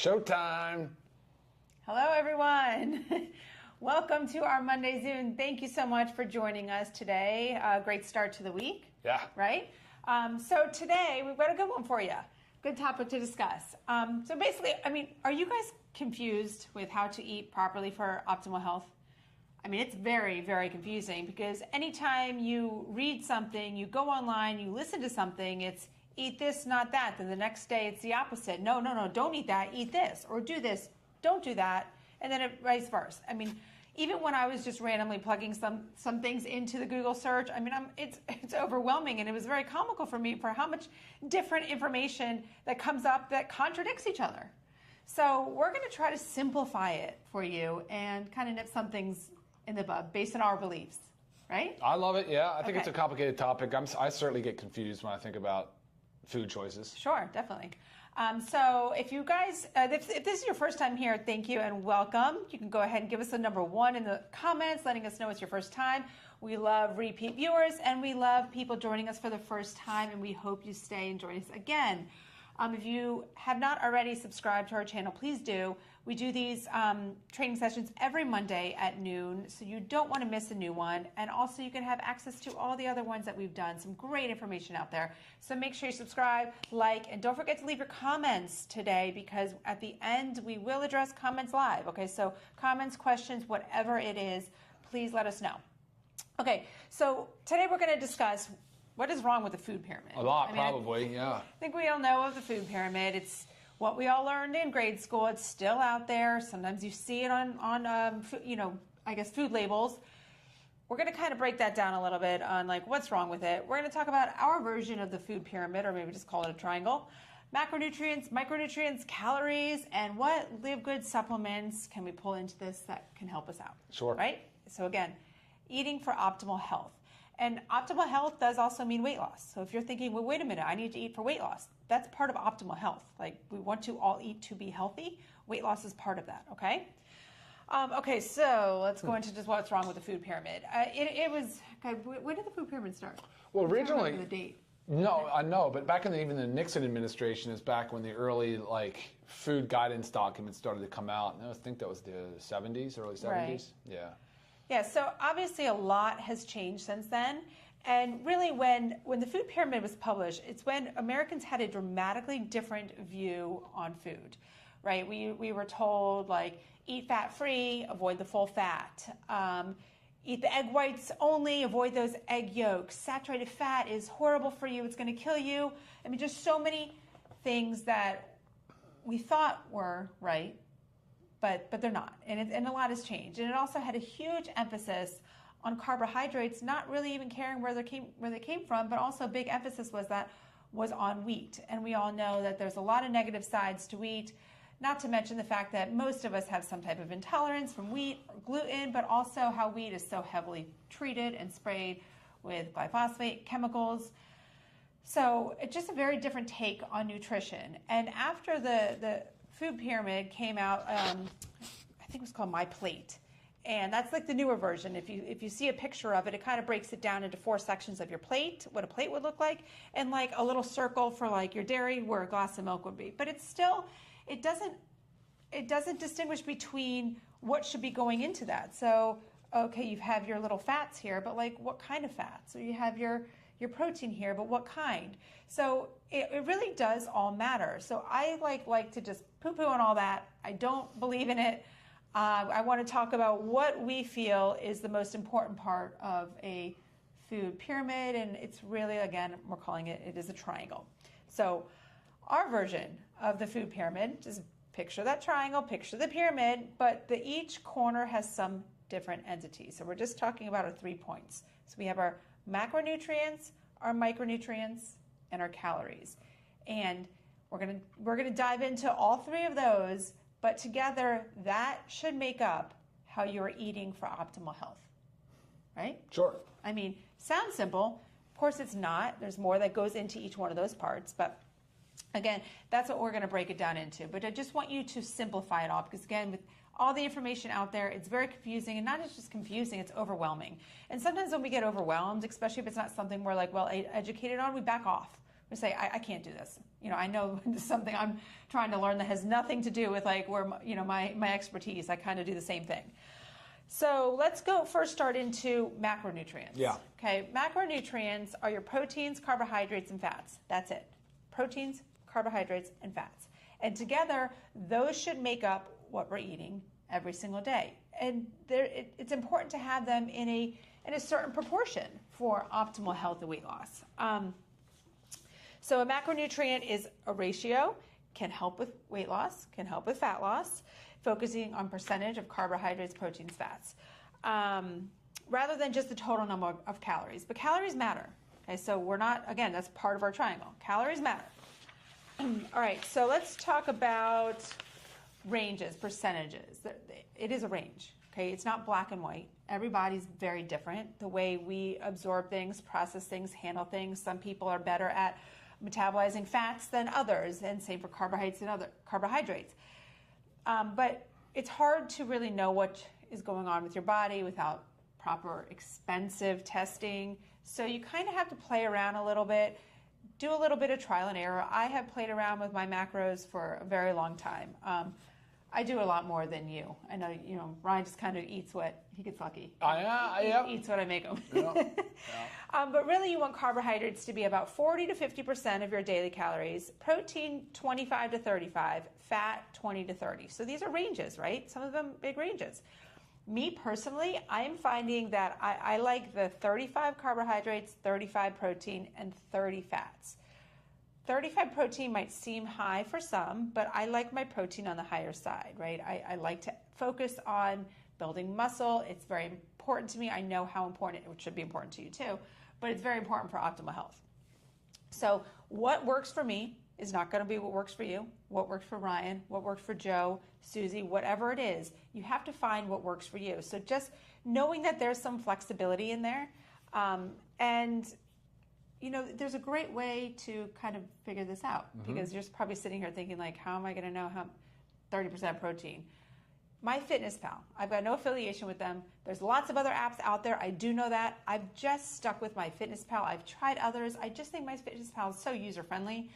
Showtime. Hello, everyone. Welcome to our Monday Zoom. Thank you so much for joining us today. Great start to the week. Yeah. Right? So today, we've got a good one for you. Good topic to discuss. So basically, are you guys confused with how to eat properly for optimal health? It's very, very confusing because anytime you read something, you go online, you listen to something, it's eat this, not that. Then the next day it's the opposite. No, don't eat that, eat this. Or do this, don't do that. And then it vice versa. Even when I was just randomly plugging some things into the Google search, it's overwhelming. And it was very comical for me for how much different information that comes up that contradicts each other. So we're going to try to simplify it for you and kind of nip some things in the bud based on our beliefs, right? I love it, yeah. I think it's a complicated topic. I certainly get confused when I think about food choices. Sure, definitely. So if you guys, if this is your first time here, thank you and welcome. You can go ahead and give us a number 1 in the comments, letting us know it's your first time. We love repeat viewers and we love people joining us for the first time, and we hope you stay and join us again. If you have not already subscribed to our channel, please do. We do these training sessions every Monday at noon, so you don't want to miss a new one. And also you can have access to all the other ones that we've done. Some great information out there. So make sure you subscribe, like, and don't forget to leave your comments today, because at the end we will address comments live. Okay, so comments, questions, whatever it is, please let us know. Okay, so today we're going to discuss what is wrong with the food pyramid? A lot, probably, yeah. I think we all know of the food pyramid. It's what we all learned in grade school. It's still out there. Sometimes you see it on food labels. We're going to kind of break that down a little bit on what's wrong with it. We're going to talk about our version of the food pyramid, or maybe just call it a triangle. Macronutrients, micronutrients, calories, and what LiveGood supplements can we pull into this that can help us out? Sure. Right? So again, eating for optimal health. And optimal health does also mean weight loss. So if you're thinking, well, wait a minute, I need to eat for weight loss. That's part of optimal health. We want to all eat to be healthy. Weight loss is part of that, okay? Okay, so let's go into just what's wrong with the food pyramid. When did the food pyramid start? Well, originally, the date. No, I know, but back in even the Nixon administration is back when the early food guidance documents started to come out. And I think that was the 70s, early 70s. Right. Yeah. Yeah, so obviously a lot has changed since then. And really when the food pyramid was published, it's when Americans had a dramatically different view on food, right? We were told, eat fat-free, avoid the full fat. Eat the egg whites only, avoid those egg yolks. Saturated fat is horrible for you, it's going to kill you. Just so many things that we thought were right, but they're not, and a lot has changed. And it also had a huge emphasis on carbohydrates, not really even caring where they came from, but also a big emphasis was on wheat. And we all know that there's a lot of negative sides to wheat, not to mention the fact that most of us have some type of intolerance from wheat or gluten, but also how wheat is so heavily treated and sprayed with glyphosate chemicals. So it's just a very different take on nutrition. And after the food pyramid came out, I think it was called My Plate. And that's the newer version. If you see a picture of it, it kind of breaks it down into 4 sections of your plate, what a plate would look like, and a little circle for your dairy where a glass of milk would be. But it's still, it doesn't distinguish between what should be going into that. So, okay, you have your little fats here, but what kind of fats? So you have your protein here, but what kind? So it really does all matter. So I like to just poo-poo on all that. I don't believe in it. I want to talk about what we feel is the most important part of a food pyramid, and it's really, again, we're calling it is a triangle. So our version of the food pyramid, just picture that triangle, picture the pyramid, but each corner has some different entities. So we're just talking about our 3 points. So we have our macronutrients, our micronutrients, and our calories. And we're gonna dive into all 3 of those, but together that should make up how you're eating for optimal health. Right? Sure. Sounds simple. Of course it's not. There's more that goes into each one of those parts, but again, that's what we're going to break it down into. But I just want you to simplify it all, because again, with all the information out there, it's very confusing, and not just confusing, it's overwhelming. And sometimes when we get overwhelmed, especially if it's not something we're well educated on, we back off. or say, I can't do this. I know this is something I'm trying to learn that has nothing to do with like where, my expertise. I kind of do the same thing. So let's start into macronutrients. Yeah. Okay, macronutrients are your proteins, carbohydrates, and fats. That's it. Proteins, carbohydrates, and fats. And together, those should make up what we're eating every single day. And it's important to have them in a certain proportion for optimal health and weight loss. So a macronutrient is a ratio, can help with weight loss, can help with fat loss, focusing on percentage of carbohydrates, proteins, fats, rather than just the total number of calories. But calories matter. Okay, so we're not, again, that's part of our triangle. Calories matter. All right, so let's talk about ranges, percentages. It is a range, okay? It's not black and white. Everybody's very different. The way we absorb things, process things, handle things. Some people are better at metabolizing fats than others, and same for carbohydrates and other carbohydrates. But it's hard to really know what is going on with your body without proper expensive testing. So you kind of have to play around a little bit, do a little bit of trial and error. I have played around with my macros for a very long time. I do a lot more than you. I know, Ryan just kind of eats what he gets lucky. He eats what I make him. Yeah. But really, you want carbohydrates to be about 40 to 50% of your daily calories, protein 25 to 35, fat 20 to 30. So these are ranges, right? Some of them big ranges. Me personally, I'm finding that I like the 35 carbohydrates, 35 protein, and 30 fats. 35 protein might seem high for some, but I like my protein on the higher side, right? I like to focus on building muscle. It's very important to me. I know how important it should be important to you too, but it's very important for optimal health. So what works for me is not going to be what works for you, what works for Ryan, what works for Joe, Susie, whatever it is. You have to find what works for you. So just knowing that there's some flexibility in there, and there's a great way to kind of figure this out, because you're probably sitting here thinking like, how am I going to know how 30% protein? MyFitnessPal, I've got no affiliation with them. There's lots of other apps out there. I do know that. I've just stuck with MyFitnessPal. I've tried others. I just think MyFitnessPal is so user-friendly.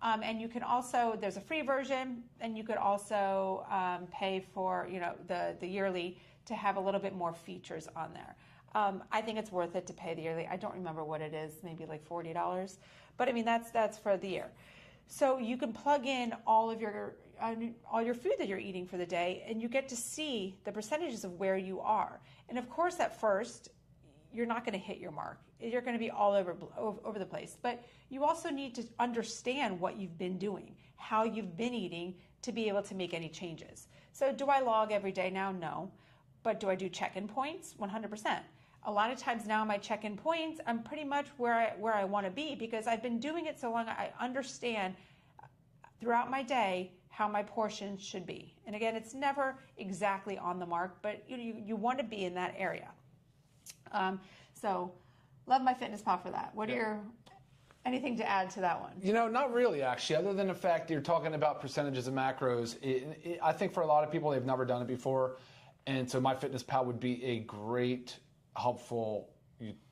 And you can also, there's a free version, and you could also pay for, the yearly to have a little bit more features on there. I think it's worth it to pay the yearly. I don't remember what it is, maybe like $40. But I mean, that's for the year. So you can plug in all your food that you're eating for the day, and you get to see the percentages of where you are. And of course, at first, you're not going to hit your mark. You're going to be all over the place. But you also need to understand what you've been doing, how you've been eating, to be able to make any changes. So do I log every day now? No. But do I do check-in points? 100%. A lot of times now my check-in points, I'm pretty much where I want to be, because I've been doing it so long. I understand throughout my day how my portions should be. And again, it's never exactly on the mark, but you want to be in that area. So love MyFitnessPal for that. What are anything to add to that one? Not really, actually, other than the fact that you're talking about percentages of macros. I think for a lot of people, they've never done it before. And so MyFitnessPal would be a great, helpful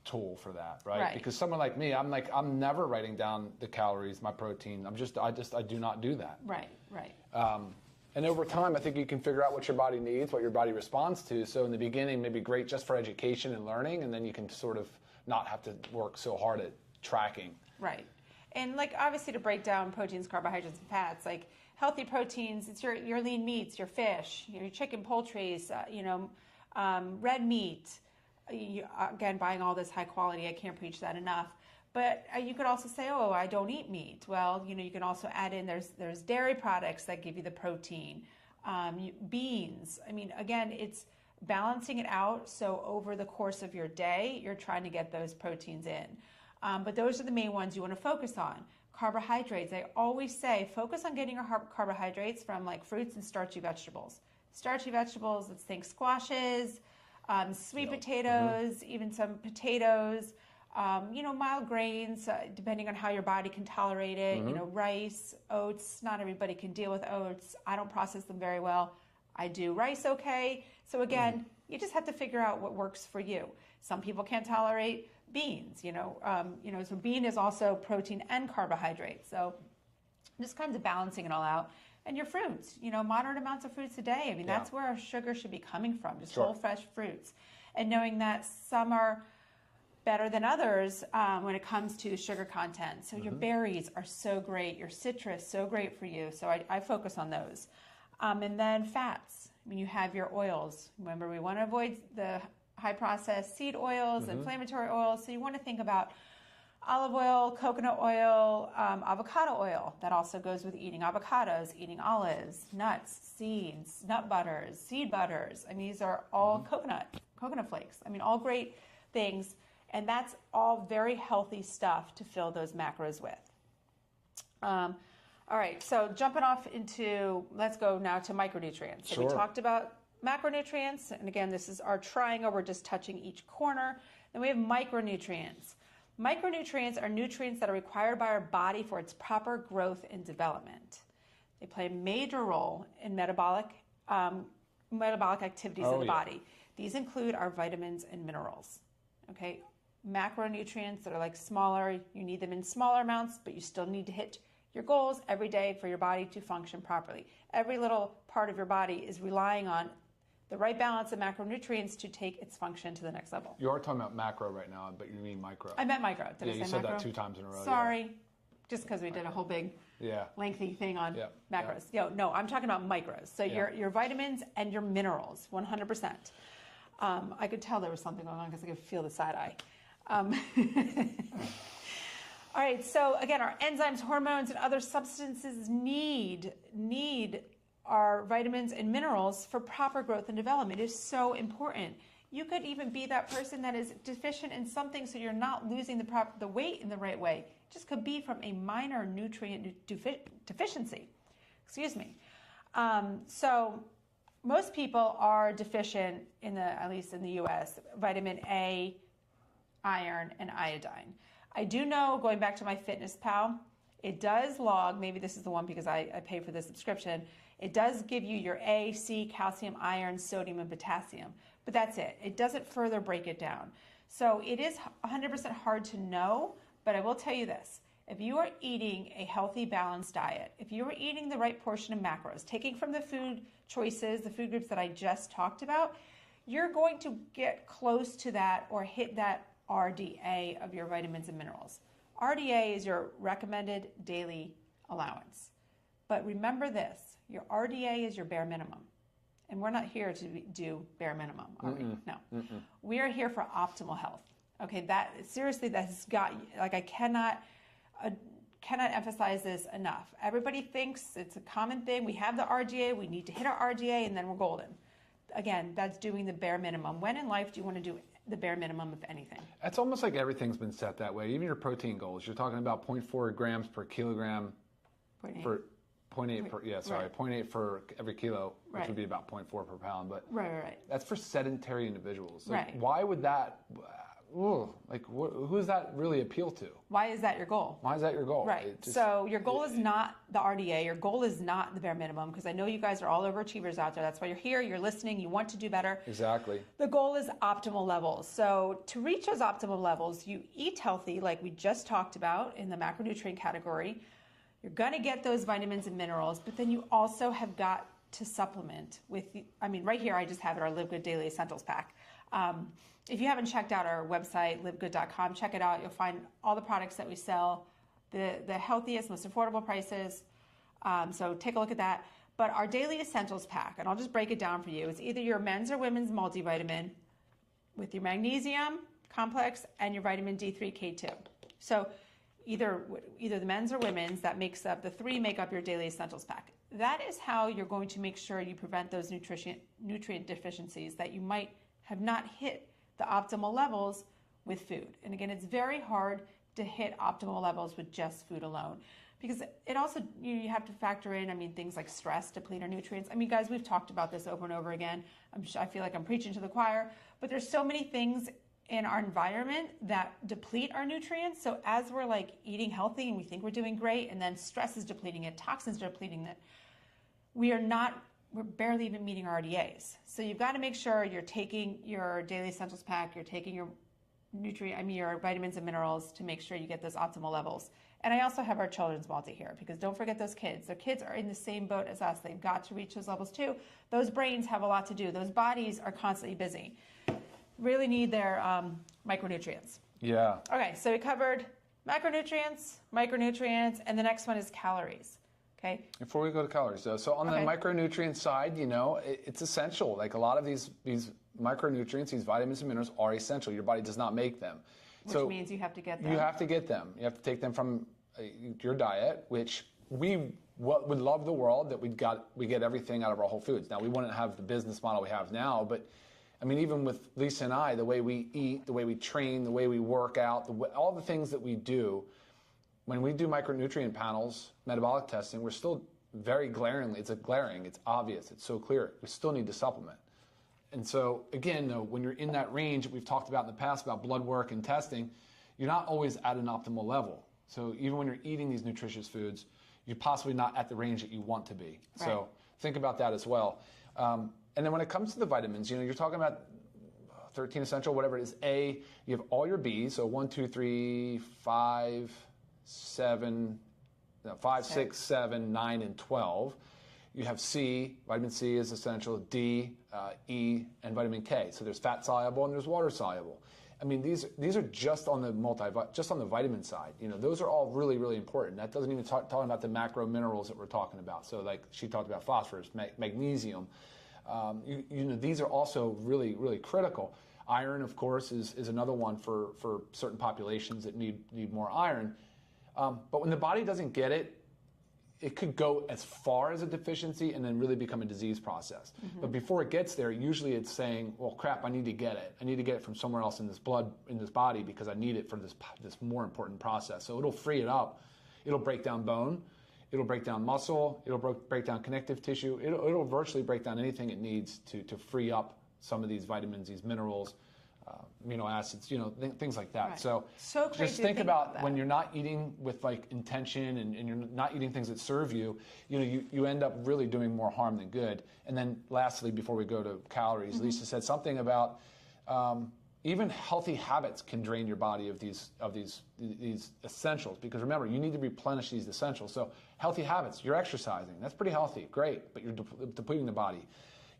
tool for that, right? Because someone like me, I'm never writing down the calories, my protein. I do not do that. Right. And over time, I think you can figure out what your body needs, what your body responds to. So in the beginning, maybe great just for education and learning, and then you can sort of not have to work so hard at tracking. Right. And obviously to break down proteins, carbohydrates, and fats, healthy proteins, it's your lean meats, your fish, your chicken, poultry, red meat. Again, buying all this high quality, I can't preach that enough. But you could also say, oh, I don't eat meat. Well, you can also add in, there's dairy products that give you the protein, beans. I mean, again, it's balancing it out. So over the course of your day, you're trying to get those proteins in. But those are the main ones you want to focus on. Carbohydrates, I always say, focus on getting your carbohydrates from fruits and starchy vegetables. Starchy vegetables, let's think squashes, sweet potatoes, even some potatoes, mild grains, depending on how your body can tolerate it, rice, oats. Not everybody can deal with oats. I don't process them very well. I do rice okay. So again, you just have to figure out what works for you. Some people can't tolerate beans, so bean is also protein and carbohydrate. So just kind of balancing it all out. And your fruits, moderate amounts of fruits a day. I mean, that's where our sugar should be coming from, just whole fresh fruits. And knowing that some are better than others when it comes to sugar content. So your berries are so great, your citrus, so great for you. So I focus on those. And then fats. I mean, you have your oils. Remember, we want to avoid the high processed seed oils, inflammatory oils. So you want to think about olive oil, coconut oil, avocado oil. That also goes with eating avocados, eating olives, nuts, seeds, nut butters, seed butters. I mean, these are all coconut flakes. I mean, all great things. And that's all very healthy stuff to fill those macros with. All right, so jumping off into, let's go now to micronutrients. So we talked about macronutrients, and again, this is our triangle. We're just touching each corner. Then we have micronutrients. Micronutrients are nutrients that are required by our body for its proper growth and development. They play a major role in metabolic activities in the body. These include our vitamins and minerals. Okay, macronutrients that are like smaller, you need them in smaller amounts, but you still need to hit your goals every day for your body to function properly. Every little part of your body is relying on the right balance of macronutrients to take its function to the next level. You are talking about macro right now, but you mean micro. I meant micro. Did I say you said macro? that 2 times in a row. Sorry, just because we did a whole big lengthy thing on macros. No, I'm talking about micros. So your vitamins and your minerals, 100%. I could tell there was something going on because I could feel the side eye. All right, so again, our enzymes, hormones, and other substances need our vitamins and minerals for proper growth and development. It is so important. You could even be that person that is deficient in something, so you're not losing the weight in the right way. It just could be from a minor nutrient deficiency. Excuse me. So most people are deficient at least in the U.S., vitamin A, iron, and iodine. I do know, going back to my FitnessPal, it does log, maybe this is the one because I pay for the subscription, it does give you your A, C, calcium, iron, sodium, and potassium, but that's it. It doesn't further break it down. So it is 100% hard to know, but I will tell you this. If you are eating a healthy, balanced diet, if you are eating the right portion of macros, taking from the food choices, the food groups that I just talked about, you're going to get close to that or hit that RDA of your vitamins and minerals. RDA is your recommended daily allowance. But remember this, your RDA is your bare minimum. And we're not here to do bare minimum, are we? No. We are here for optimal health. Okay, that's got, like, I cannot emphasize this enough. Everybody thinks it's a common thing. We have the RDA, we need to hit our RDA, and then we're golden. Again, that's doing the bare minimum. When in life do you want to do the bare minimum of anything? It's almost like everything's been set that way. Even your protein goals. You're talking about 0.4 grams per kilogram 0.8 for every kilo, which would be about 0.4 per pound. But that's for sedentary individuals. Like, why would that? Who does that really appeal to? Why is that your goal? Why is that your goal? Right. So your goal is not the RDA. Your goal is not the bare minimum, because I know you guys are all overachievers out there. That's why you're here. You're listening. You want to do better. Exactly. The goal is optimal levels. So to reach those optimal levels, you eat healthy, like we just talked about in the macronutrient category. You're going to get those vitamins and minerals, but then you also have got to supplement with, right here I just have it, our LiveGood Daily Essentials Pack. If you haven't checked out our website, livegood.com, check it out. You'll find all the products that we sell, the healthiest, most affordable prices. So take a look at that. But our Daily Essentials Pack, and I'll just break it down for you, it's either your men's or women's multivitamin with your magnesium complex and your vitamin D3, K2. So either the men's or women's, that makes up, the three make up your Daily Essentials Pack. That is how you're going to make sure you prevent those nutrient deficiencies that you might have not hit the optimal levels with food. And again, it's very hard to hit optimal levels with just food alone, because it also, you have to factor in, things like stress deplete our nutrients. Guys, we've talked about this over and over again. I feel like I'm preaching to the choir, but there's so many things in our environment that deplete our nutrients. So as we're eating healthy and we think we're doing great, and then stress is depleting it, toxins are depleting it, we're barely even meeting our RDAs. So you've got to make sure you're taking your Daily Essentials Pack, you're taking your your vitamins and minerals to make sure you get those optimal levels. And I also have our children's multi here, because don't forget those kids. Their kids are in the same boat as us. They've got to reach those levels too. Those brains have a lot to do. Those bodies are constantly busy. Really need their micronutrients. Yeah. Okay, so we covered macronutrients, micronutrients, and the next one is calories. Okay. Before we go to calories, though, so on the micronutrient side, it's essential. Like a lot of these micronutrients, these vitamins and minerals are essential. Your body does not make them. Which means you have to get them. You have to get them. You have to take them from your diet, which we would love the world that we get everything out of our whole foods. Now, we wouldn't have the business model we have now, but I mean, even with Lisa and I, the way we eat, the way we train, the way we work out, all the things that we do, when we do micronutrient panels, metabolic testing, we're still very glaringly, it's obvious, it's so clear. We still need to supplement. And so, again, though, when you're in that range that we've talked about in the past about blood work and testing, you're not always at an optimal level. So even when you're eating these nutritious foods, you're possibly not at the range that you want to be. Right. So think about that as well. And then when it comes to the vitamins, you're talking about 13 essential, whatever it is. A, you have all your B's, so 1, 2, 3, 5, 7, 6, 7, 9, and 12. You have C, vitamin C is essential, D, E, and vitamin K. So there's fat soluble and there's water soluble. I mean, these are just on the vitamin side. Those are all really, really important. That doesn't even talking about the macro minerals that we're talking about. So like she talked about phosphorus, magnesium. These are also really, really critical. Iron, of course, is another one for certain populations that need more iron. But when the body doesn't get it, it could go as far as a deficiency and then really become a disease process. Mm-hmm. But before it gets there, usually it's saying, well, crap, I need to get it. I need to get it from somewhere else in this blood, in this body, because I need it for this more important process. So it'll free it up. It'll break down bone. It'll break down muscle. It'll break down connective tissue. It'll virtually break down anything it needs to free up some of these vitamins, these minerals, amino acids, things like that. Right. So crazy just think about when you're not eating with like intention and you're not eating things that serve you, you end up really doing more harm than good. And then lastly, before we go to calories, mm-hmm. Lisa said something about even healthy habits can drain your body of these essentials, because remember, you need to replenish these essentials. So healthy habits, you're exercising, that's pretty healthy, great, but you're depleting the body.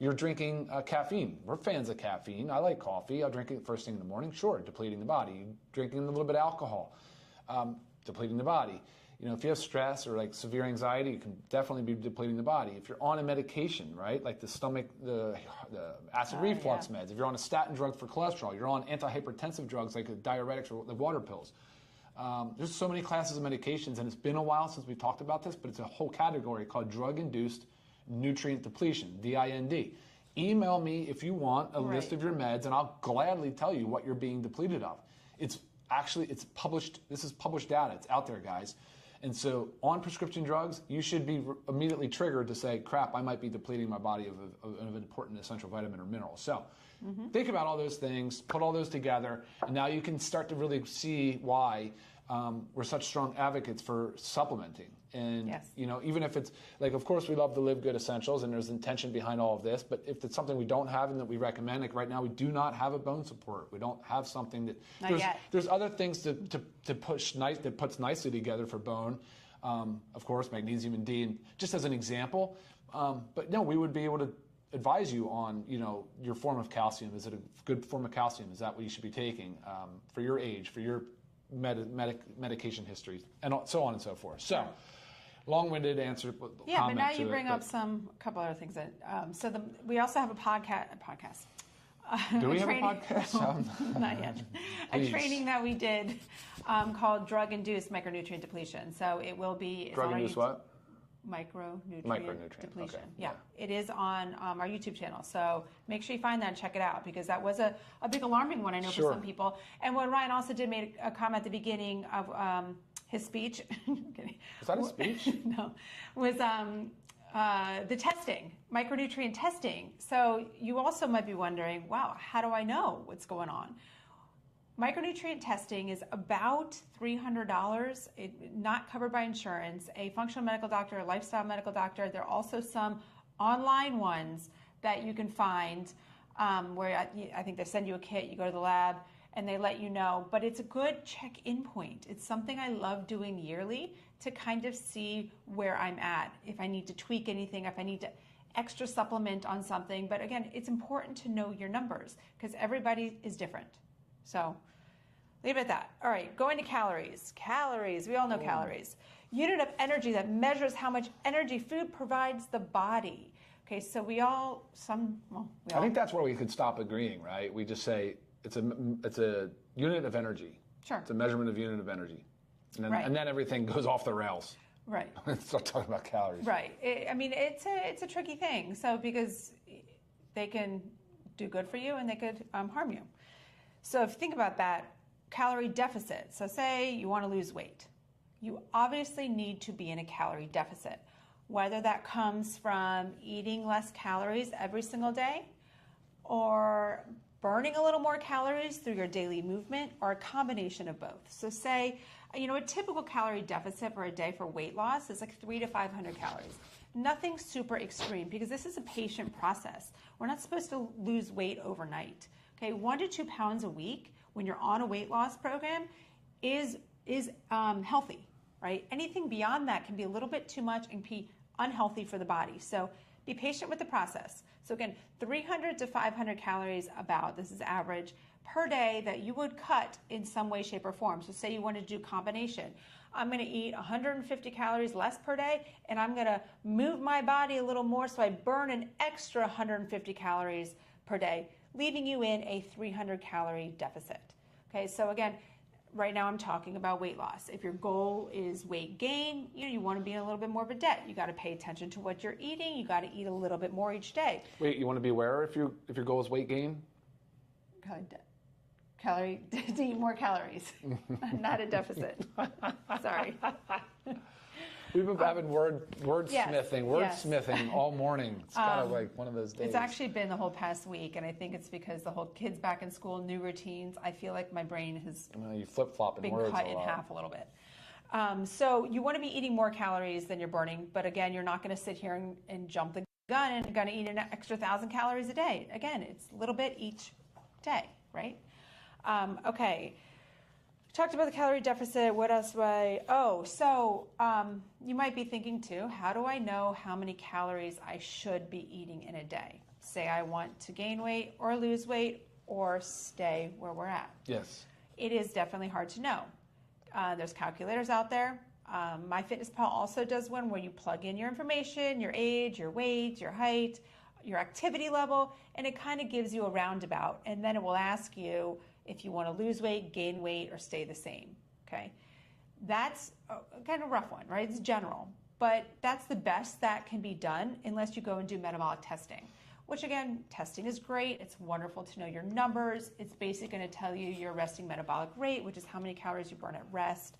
You're drinking caffeine. We're fans of caffeine. I like coffee. I'll drink it first thing in the morning. Sure, depleting the body. You're drinking a little bit of alcohol, depleting the body. If you have stress or like severe anxiety, you can definitely be depleting the body. If you're on a medication, right, like the acid reflux meds. If you're on a statin drug for cholesterol, you're on antihypertensive drugs like diuretics or the water pills. There's so many classes of medications, and it's been a while since we talked about this, but it's a whole category called drug-induced nutrient depletion, DIND. Email me if you want a list of your meds, and I'll gladly tell you what you're being depleted of. It's published. This is published data. It's out there, guys. And so on prescription drugs, you should be immediately triggered to say, crap, I might be depleting my body of an important essential vitamin or mineral. So think about all those things, put all those together, and now you can start to really see why we're such strong advocates for supplementing. And, even if it's, like, of course, we love the LiveGood Essentials, and there's intention behind all of this, but if it's something we don't have and that we recommend, like right now, we do not have a bone support. We don't have something that, there's other things to push that puts nicely together for bone. Of course, magnesium and D, and just as an example. But no, we would be able to advise you on, your form of calcium. Is it a good form of calcium? Is that what you should be taking for your age, for your medication history, and so on and so forth. So, long-winded answer. Yeah, but now you bring up a couple other things. We also have a podcast. Do we have a podcast? No, not yet. A training that we did called Drug-Induced Micronutrient Depletion. So it will be... Drug-induced what? Micronutrient depletion. Okay. Yeah, it is on our YouTube channel. So make sure you find that and check it out, because that was a big alarming one, I know, for some people. And what Ryan also did made a comment at the beginning of his speech. Was that a speech? No, was the testing, micronutrient testing. So you also might be wondering, wow, how do I know what's going on? Micronutrient testing is about $300, not covered by insurance. A functional medical doctor, a lifestyle medical doctor. There are also some online ones that you can find where I think they send you a kit, you go to the lab, and they let you know. But it's a good check-in point. It's something I love doing yearly to kind of see where I'm at, if I need to tweak anything, if I need to extra supplement on something. But again, it's important to know your numbers because everybody is different. So leave it at that. All right, going to calories. Calories, we all know calories. Unit of energy that measures how much energy food provides the body. Okay, so I think that's where we could stop agreeing, right? We just say it's a unit of energy. Sure. It's a measurement of unit of energy. And then, Right. and then everything goes off the rails. Right. Start talking about calories. Right. It's a tricky thing. So because they can do good for you and they could harm you. So if you think about that, calorie deficit. So say you want to lose weight. You obviously need to be in a calorie deficit, whether that comes from eating less calories every single day or burning a little more calories through your daily movement or a combination of both. So say, a typical calorie deficit for a day for weight loss is like 300 to 500 calories. Nothing super extreme because this is a patient process. We're not supposed to lose weight overnight. Okay, 1 to 2 pounds a week when you're on a weight loss program is healthy, right? Anything beyond that can be a little bit too much and be unhealthy for the body. So be patient with the process. So again, 300 to 500 calories this is average, per day that you would cut in some way, shape, or form. So say you wanted to do combination. I'm going to eat 150 calories less per day, and I'm going to move my body a little more so I burn an extra 150 calories per day, leaving you in a 300 calorie deficit. Okay, so again, right now I'm talking about weight loss. If your goal is weight gain, you want to be in a little bit more of a debt. You got to pay attention to what you're eating. You got to eat a little bit more each day. Wait, you want to be aware if your goal is weight gain? To eat more calories, not a deficit. Sorry. We've been having wordsmithing yes. all morning. It's kind of like one of those days. It's actually been the whole past week, and I think it's because the whole kids back in school, new routines. I feel like my brain has you flip-flop been words cut in half a little bit. So you want to be eating more calories than you're burning, but again, you're not going to sit here and jump the gun and going to eat an extra 1,000 calories a day. Again, it's a little bit each day, right? Okay. Talked about the calorie deficit. What else do you might be thinking too, how do I know how many calories I should be eating in a day? Say I want to gain weight or lose weight or stay where we're at. Yes. It is definitely hard to know. There's calculators out there. MyFitnessPal also does one where you plug in your information, your age, your weight, your height, your activity level, and it kind of gives you a roundabout. And then it will ask you if you want to lose weight, gain weight, or stay the same, okay? That's kind of a rough one, right? It's general, but that's the best that can be done unless you go and do metabolic testing, which again, testing is great. It's wonderful to know your numbers. It's basically going to tell you your resting metabolic rate, which is how many calories you burn at rest.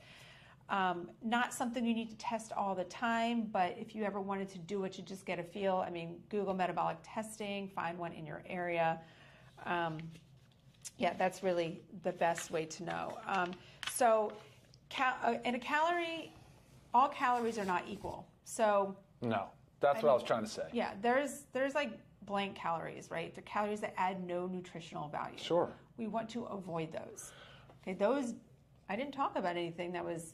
Not something you need to test all the time, but if you ever wanted to do it, you just get a feel. Google metabolic testing, find one in your area. Yeah, that's really the best way to know. In a calorie, all calories are not equal. So no, that's what I was trying to say. Yeah, there's like blank calories, right? They're calories that add no nutritional value. Sure. We want to avoid those. Okay, I didn't talk about anything that was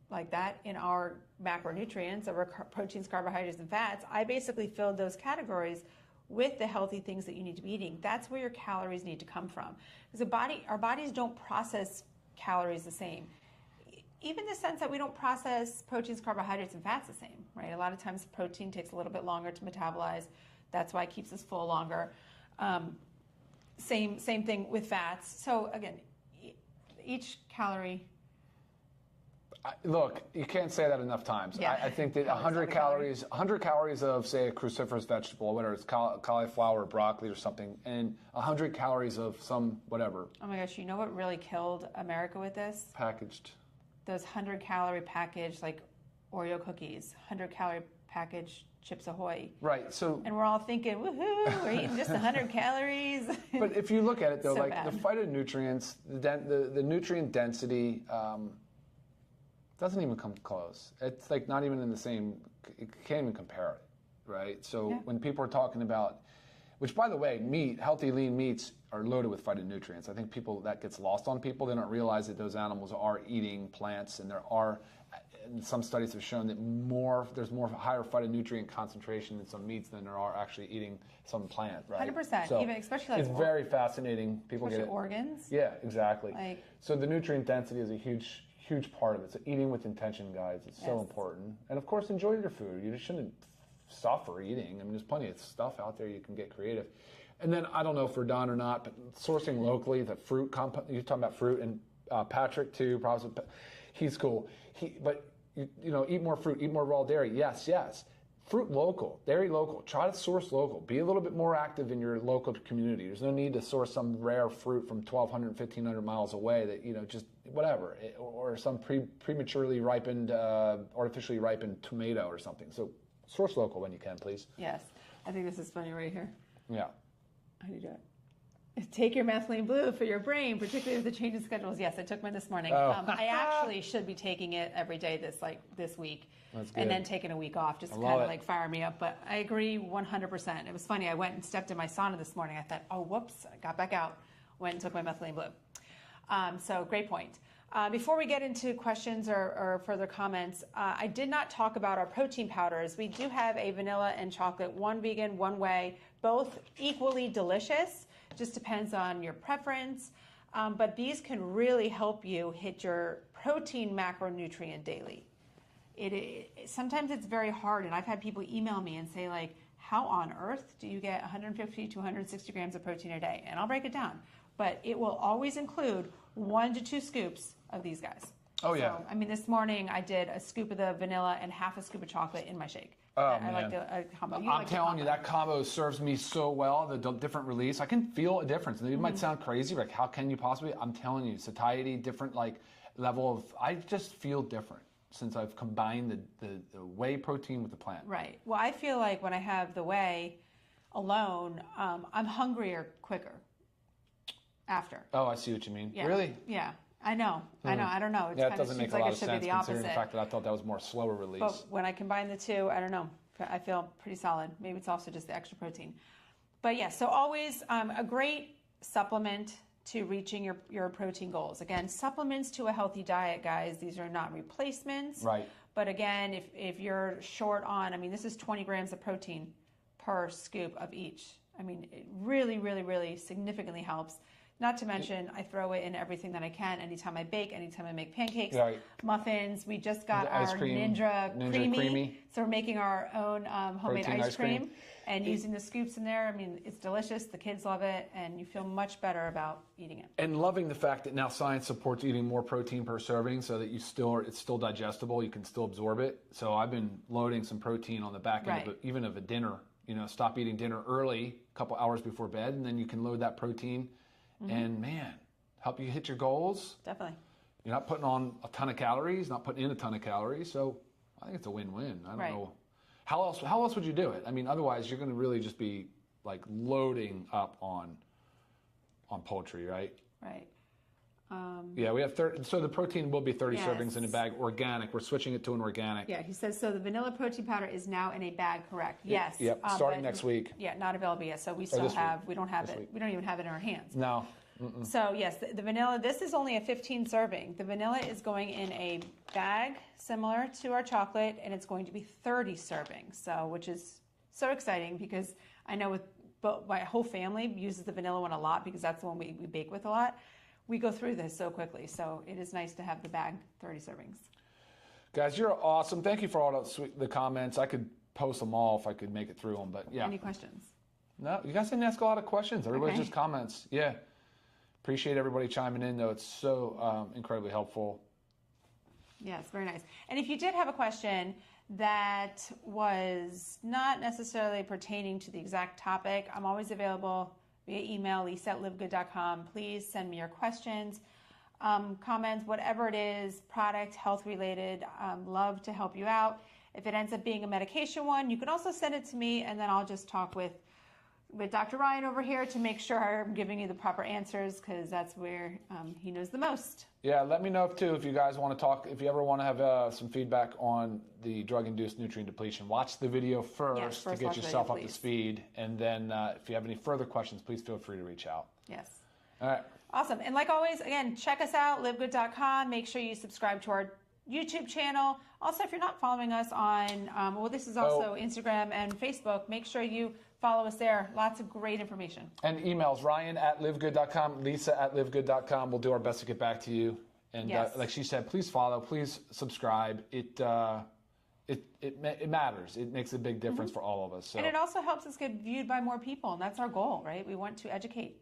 like that in our macronutrients, or proteins, carbohydrates, and fats. I basically filled those categories with the healthy things that you need to be eating. That's where your calories need to come from. Because our bodies don't process calories the same. Even the sense that we don't process proteins, carbohydrates, and fats the same, right? A lot of times protein takes a little bit longer to metabolize. That's why it keeps us full longer. Same thing with fats. So again, each calorie. Look, you can't say that enough times. Yeah. I think that 100 calories of, say, a cruciferous vegetable, whether it's cauliflower or broccoli or something, and 100 calories of some whatever. Oh my gosh, you know what really killed America with this? Packaged. Those 100-calorie packaged, like Oreo cookies, 100-calorie packaged Chips Ahoy. Right. So. And we're all thinking, woohoo, we're eating just 100 calories. But if you look at it, though, So like bad. the phytonutrients, the nutrient density doesn't even come close. It's like not even in the same, you can't even compare it, right? So when people are talking about Which, by the way, healthy lean meats are loaded with phytonutrients. I think that gets lost on people. They don't realize that those animals are eating plants, and and some studies have shown that there's higher phytonutrient concentration in some meats than there are actually eating some plant, right? 100%, so even especially like it's very fascinating. People get it. Organs. Yeah, exactly. So the nutrient density is a huge part of it. So eating with intention, guys, it's so important. And of course, enjoy your food. You just shouldn't suffer eating. I mean, there's plenty of stuff out there. You can get creative. And then I don't know if we're done or not, but sourcing locally, the fruit compound. You're talking about fruit, and Patrick too. Probably, he's cool. But eat more fruit, eat more raw dairy. Yes. Fruit local, dairy local. Try to source local. Be a little bit more active in your local community. There's no need to source some rare fruit from 1,200, 1,500 miles away that, just whatever, or some prematurely ripened, artificially ripened tomato or something. So source local when you can, please. Yes. I think this is funny right here. Yeah. How do you do it? Take your methylene blue for your brain, particularly with the change in schedules. Yes, I took mine this morning. Oh. I actually should be taking it every day this week. That's good. And then taking a week off just to kind of like fire me up. But I agree 100%. It was funny. I went and stepped in my sauna this morning. I thought, oh, whoops. I got back out, went and took my methylene blue. So great point. Before we get into questions or further comments, I did not talk about our protein powders. We do have a vanilla and chocolate, one vegan, one whey, both equally delicious. Just depends on your preference. But these can really help you hit your protein macronutrient daily. Sometimes it's very hard, and I've had people email me and say, like, how on earth do you get 150 to 160 grams of protein a day? And I'll break it down. But it will always include 1 to 2 scoops of these guys. Oh, yeah. So, I mean, this morning I did a scoop of the vanilla and half a scoop of chocolate in my shake. I like the combo. I'm telling you, that combo serves me so well, the different release. I can feel a difference. And it might sound crazy, like how can you possibly? I'm telling you, satiety, different level of, I just feel different since I've combined the whey protein with the plant. Right. Well, I feel like when I have the whey alone, I'm hungrier quicker after. Oh, I see what you mean. Yeah. Really? Yeah. I know. I don't know. It doesn't make a lot of sense considering the fact that I thought that was more slower release. But when I combine the two, I don't know. I feel pretty solid. Maybe it's also just the extra protein. But yeah, so always a great supplement to reaching your protein goals. Again, supplements to a healthy diet, guys. These are not replacements. Right. But again, if you're short on, this is 20 grams of protein per scoop of each. It really, really, really significantly helps. Not to mention, I throw it in everything that I can. Anytime I bake, anytime I make pancakes, muffins. We just got our Ninja Creamy. So we're making our own homemade ice cream and using the scoops in there. It's delicious. The kids love it, and you feel much better about eating it. And loving the fact that now science supports eating more protein per serving so that it's still digestible. You can still absorb it. So I've been loading some protein on the back end even of a dinner. Stop eating dinner early, a couple hours before bed, and then you can load that protein. And man, help you hit your goals. Definitely. You're not putting on a ton of calories, not putting in a ton of calories. So I think it's a win-win. I don't know. How else would you do it? Otherwise you're going to really just be like loading up on poultry, right? Right. Yeah, we have 30. So the protein will be 30 servings in a bag, organic. We're switching it to an organic. Yeah, he says, so the vanilla protein powder is now in a bag, correct? Yes. Yep, starting next week. Yeah, not available yet. So we don't even have it in our hands. No. So yes, the vanilla, this is only a 15 serving. The vanilla is going in a bag similar to our chocolate, and it's going to be 30 servings. So, which is so exciting because I know my whole family uses the vanilla one a lot because that's the one we bake with a lot. We go through this so quickly, so it is nice to have the bag, 30 servings. Guys, you're awesome. Thank you for all the comments. I could post them all if I could make it through them, but yeah. Any questions? No, you guys didn't ask a lot of questions. Everybody's just comments. Yeah. Appreciate everybody chiming in, though. It's so incredibly helpful. Yes, very nice. And if you did have a question that was not necessarily pertaining to the exact topic, I'm always available via email, lisa@livegood.com. Please send me your questions, comments, whatever it is, product, health related. Love to help you out. If it ends up being a medication one, you can also send it to me, and then I'll just talk with with Dr. Ryan over here to make sure I'm giving you the proper answers, because that's where he knows the most. Yeah, let me know if you guys want to talk, if you ever want to have some feedback on the drug-induced nutrient depletion. Watch the video first to get yourself up to speed, and then if you have any further questions, please feel free to reach out. Yes. All right. Awesome. And like always, again, check us out, livegood.com. Make sure you subscribe to our YouTube channel. Also, if you're not following us on, this is also Instagram and Facebook, make sure you follow us there. Lots of great information. And emails, Ryan@livegood.com, Lisa@livegood.com. We'll do our best to get back to you. And like she said, please follow, please subscribe. It matters. It makes a big difference for all of us. So. And it also helps us get viewed by more people, and that's our goal, right? We want to educate.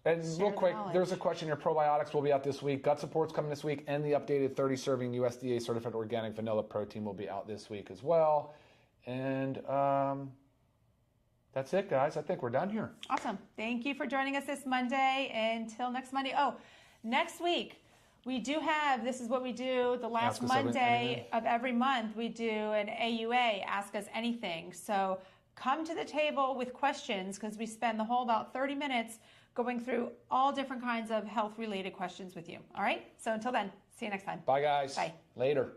And real quick, there's a question here. Probiotics will be out this week. Gut Support's coming this week, and the updated 30-serving USDA certified organic vanilla protein will be out this week as well. And that's it, guys. I think we're done here. Awesome. Thank you for joining us this Monday. Until next Monday. Oh, next week we do have, this is what we do the last Monday of every month. We do an AUA, Ask Us Anything. So come to the table with questions, because we spend the whole about 30 minutes going through all different kinds of health-related questions with you. All right? So until then, see you next time. Bye, guys. Bye. Later.